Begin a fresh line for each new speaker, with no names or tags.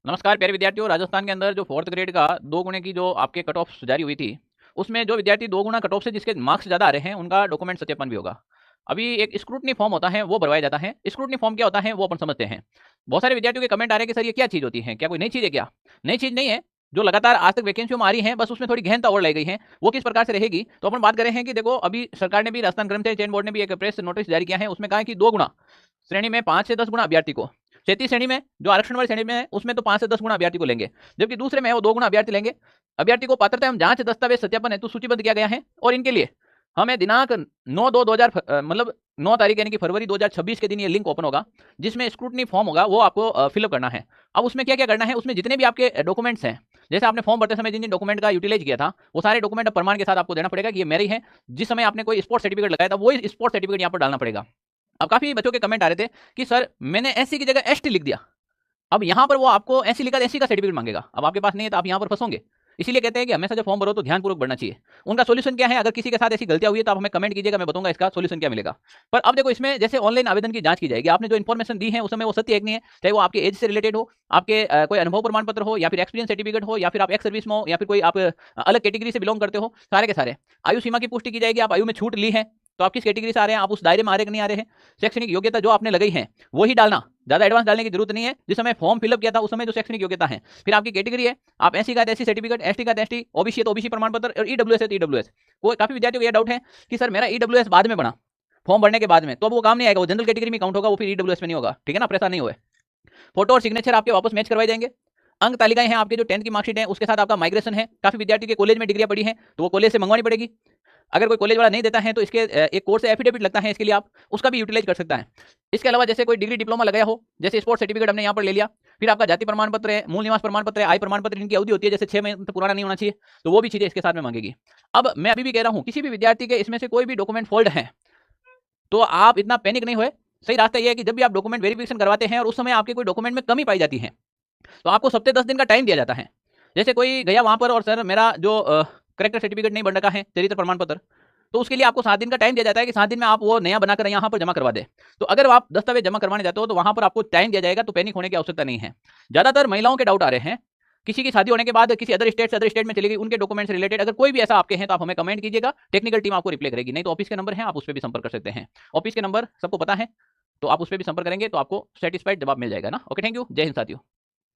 नमस्कार प्यारे विद्यार्थियों। राजस्थान के अंदर जो 4th ग्रेड का 2 गुणे की जो आपके कट ऑफ जारी हुई थी, उसमें जो विद्यार्थी 2 गुना कट ऑफ से जिसके मार्क्स ज़्यादा आ रहे हैं, उनका डॉक्यूमेंट सत्यापन भी होगा। अभी एक स्क्रूटनी फॉर्म होता है, वो भरवाया जाता है। स्क्रूटनी फॉर्म क्या होता है, वो अपन समझते हैं। बहुत सारे विद्यार्थियों के कमेंट आ रहे हैं कि सर ये क्या चीज़ होती है, क्या कोई नई चीज़ है क्या? नई चीज़ नहीं है, जो लगातार आज तक वैकेंसियों में आ रही है, बस उसमें थोड़ी गहनता और लाई गई है। वो किस प्रकार से रहेगी, तो अपन बात करें हैं कि देखो, अभी सरकार ने भी, राजस्थान कर्मचारी चयन बोर्ड ने भी एक प्रेस नोटिस जारी किया है। उसमें कहा है कि 2 गुना श्रेणी में 5 से 10 गुना अभ्यर्थी को, क्षेत्रीय श्रेणी में जो आरक्षण वाली श्रेणी में है उसमें तो 5 से 10 गुना अभ्यर्थी को लेंगे, जबकि दूसरे में वो 2 गुना अभ्यर्थी लेंगे। अभ्यर्थी को पात्रता एवं जांच दस्तावेज सत्यापन हेतु सूचीबद्ध किया गया है, और इनके लिए हमें दिनांक 9/2/2000 मतलब 9 तारीख यानी कि फरवरी 2026 के दिन ये लिंक ओपन होगा, जिसमें स्क्रूटनी फॉर्म होगा, वो आपको फिलअप करना है। अब उसमें क्या क्या करना है, उसमें जितने भी आपके डॉक्यूमेंट्स हैं, जैसे आपने फॉर्म भरते समय जिन जिन डॉक्यूमेंट का यूटिलाइज किया था, वो सारे डॉक्यूमेंट प्रमाण के साथ आपको देना पड़ेगा कि ये मेरे ही हैं। जिस समय आपने कोई स्पोर्ट सर्टिफिकेट लगाया था, वो स्पोर्ट सर्टिफिकेट यहाँ पर डालना पड़ेगा। अब काफी बच्चों के कमेंट आ रहे थे कि सर मैंने एससी की जगह एसटी लिख दिया, अब यहाँ पर वो आपको एससी लिखा, एससी का सर्टिफिकेट मांगेगा। अब आपके पास नहीं है तो आप यहाँ पर फंसोगे। इसीलिए कहते हैं कि हमेशा जब फॉर्म भरो तो ध्यानपूर्वक भरना चाहिए। उनका सॉल्यूशन क्या है, अगर किसी के साथ ऐसी गलतियां हुई है तो आप हमें कमेंट कीजिएगा, मैं बताऊंगा इसका सॉल्यूशन क्या मिलेगा। पर अब देखो, इसमें जैसे ऑनलाइन आवेदन की जांच की जाएगी, आपने जो इन्फॉर्मेशन दी है उसमें वो सत्य है कि नहीं है, चाहे वो आपके एज से रिलेटेड हो, आपके कोई अनुभव प्रमाण पत्र हो, या फिर एक्सपीरियंस सर्टिफिकेट हो, या फिर आप एक्स सर्विस में हो, या फिर कोई आप अलग कैटेगरी से बिलोंग करते हो, सारे के सारे। आयु सीमा की पुष्टि की जाएगी, आप आयु में छूट ली है तो आप किस कैटेगरी से आ रहे हैं, आप उस दायरे में आ रहे कि नहीं आ रहे हैं। शैक्षणिक योग्यता जो आपने लगाई है वही डालना, ज्यादा एडवांस डालने की जरूरत नहीं है। जिस समय फॉर्म फिलअप किया था उस समय जो शैक्षणिक योग्यता है, फिर आपकी कैटेगरी है, आप एससी का एससी सर्टिफिकेट, एसटी का एसटी, ओबीसी है तो ओबीसी प्रमाण पत्र, और ईडब्ल्यूएस है तो ईडब्ल्यूएस। कोई काफी विद्यार्थियों को यह डाउट है कि सर मेरा ईडब्ल्यूएस बाद में बना, फॉर्म भरने के बाद में, तो अब वो काम नहीं आएगा, वो जनरल कैटेगरी में काउंट होगा, वो फिर ईडब्ल्यूएस में नहीं होगा। ठीक है ना, परेशान नहीं हुए। फोटो और सिग्नेचर आपके वापस मैच करवाए जाएंगे। अंक तालिकाएं हैं आपके, जो 10th की मार्कशीट है उसके साथ आपका माइग्रेशन है। काफी विद्यार्थी के कॉलेज में डिग्रियां पड़ी हैं तो वो कॉलेज से मंगवानी पड़ेगी। अगर कोई कॉलेज वाला नहीं देता है तो इसके एक कोर्स एफिडेविट लगता है, इसके लिए आप उसका भी यूटिलाइज कर सकता है। इसके अलावा जैसे कोई डिग्री डिप्लोमा लगाया हो, जैसे स्पोर्ट्स सर्टिफिकेट हमने यहाँ पर ले लिया, फिर आपका जाति प्रमाण पत्र है, मूल निवास प्रमाण पत्र है, आय प्रमाण पत्र, इनकी अवधि होती है जैसे 6 महीने तो पुराना नहीं होना चाहिए, तो वो भी चीजें इसके साथ में मांगेगी। अब मैं अभी भी कह रहा हूँ, किसी भी विद्यार्थी के इसमें से कोई भी डॉक्यूमेंट फॉल्ट है तो आप इतना पैनिक नहीं हुए। सही रास्ता यह है कि जब भी आप डॉक्यूमेंट वेरिफिकेशन करवाते हैं और उस समय आपके कोई डॉक्यूमेंट में कमी पाई जाती है, तो आपको सप्ताह 10 दिन का टाइम दिया जाता है। जैसे कोई गया वहां पर और सर मेरा जो करेक्टर सर्टिफिकेट नहीं बन रखा है, चरित्र प्रमाण पत्र, तो उसके लिए आपको 7 दिन का टाइम दिया जाता है कि 7 दिन में आप वो नया बनाकर यहाँ पर जमा करवा दें। तो अगर आप दस्तावेज जमा करवाने जाते हो तो वहां पर आपको टाइम दिया जाएगा, तो पैनिक होने की आवश्यकता नहीं है। ज्यादातर महिलाओं के डाउट आ रहे हैं, किसी की शादी होने के बाद किसी अदर स्टेट में चली गई, उनके डॉक्यूमेंट से रिलेटेड अगर कोई भी ऐसा आपके हैं तो आप हमें कमेंट कीजिएगा, टेक्निकल टीम आपको रिप्लाई करेगी। नहीं तो ऑफिस के नंबर है, आप उस पर भी संपर्क कर सकते हैं। ऑफिस के नंबर सबको पता है, तो आप उस पर भी संपर्क करेंगे तो आपको सेटिस्फाइड जवाब मिल जाएगा ना। ओके, थैंक यू, जय हिंद साथियों।